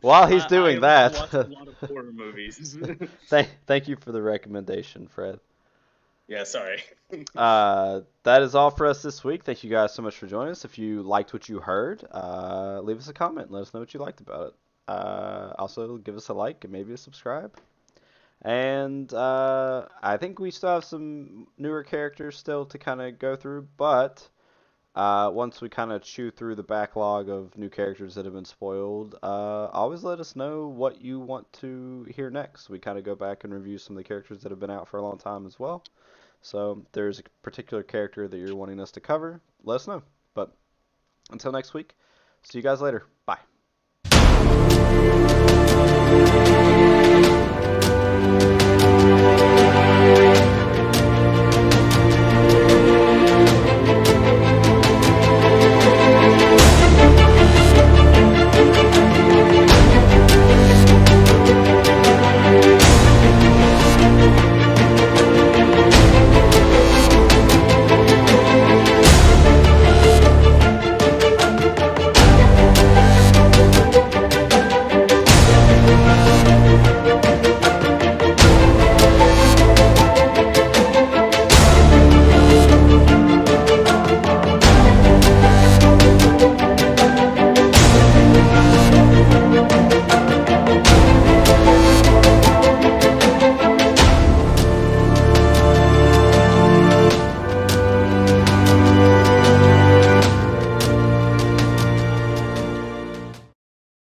Speaker 1: While he's
Speaker 3: I
Speaker 1: doing
Speaker 3: have not
Speaker 1: that,
Speaker 3: watched a lot of horror movies.
Speaker 1: thank you for the recommendation, Fred.
Speaker 3: Yeah, sorry.
Speaker 1: That is all for us this week. Thank you guys so much for joining us. If you liked what you heard, leave us a comment. Let us know what you liked about it. Also, give us a like and maybe a subscribe. And I think we still have some newer characters still to kind of go through, but once we kind of chew through the backlog of new characters that have been spoiled, always let us know what you want to hear next. We kind of go back and review some of the characters that have been out for a long time as well. So if there's a particular character that you're wanting us to cover, let us know. But until next week, see you guys later. Bye.